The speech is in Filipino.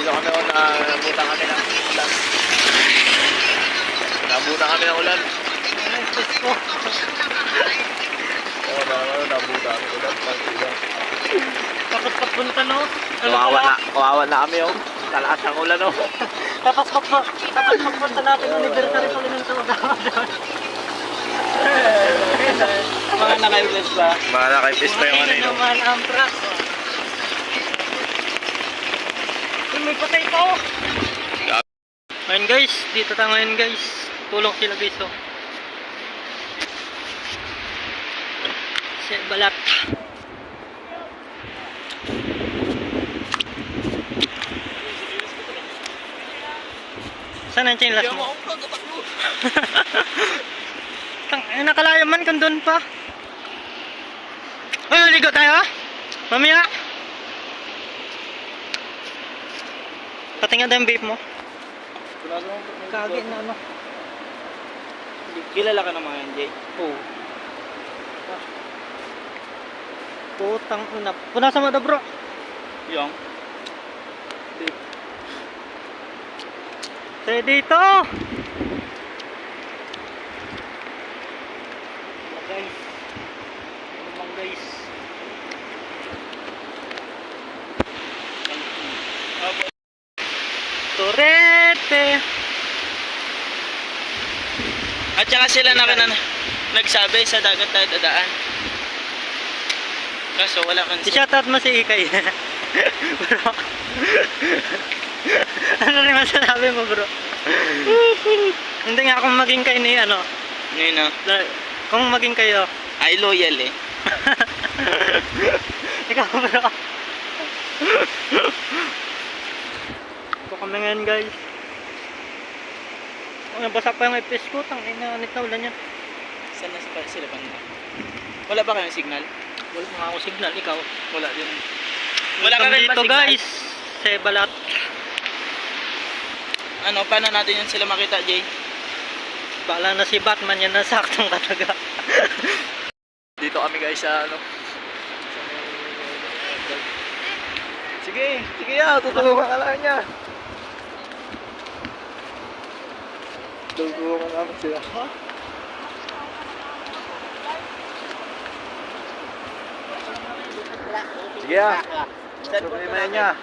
dito kami o nabutan kami ng ulan. Nabutan kami ng ulan. Oo, nabutan kami ng ulan. Tapos papunta no? Kawawa na kami o. Talakas ang ulan o. Tapos papunta natin anniversary pala ng taon. Mga nakaipis pa. Mga nakaipis pa yung ano yun. Naman ang truck. May patay pa oh. Ngayon guys, dito tayo ngayon guys. Tulong sila guys oh. Sa balat. Saan ang chinelas mo? Nakalaya man kung doon pa. Ay, ligo tayo? Mamaya? Patingin tayo yung vape mo. Kagi na ano. Kilala ka naman yan, Jay? Oo. Putang ina. Punasan mo na bro. Yung? Say dito! Guys. Ano bang guys? Turete! At saka sila nagsabi sa dagat tayo dadaan. Kaso wala man I-shoutout mo si Ikay. Bro. Ano rin masasabi mo bro? Hindi nga kung maging kayo ni ano. Ngayon na. Kung maging kayo. Ay loyal eh. Ikaw bro. Ito kami ngayon guys. Nabasa pa yung ipis ko. Tangina na ulan yan. Saan na sila banda? Wala ba kayong signal? Wala nga ako signal. Ikaw? Wala din. Wala ka rin dito signal? guys. Sa balat. Ano, paano natin yan sila makita, Jay? Bala na si Batman yan na saktong kataga. Dito kami guys sa ano. Sige ya, tutulungan ka lang niya. Tutulungan namin sila. Ha? Sige ya. Tutulungan niya.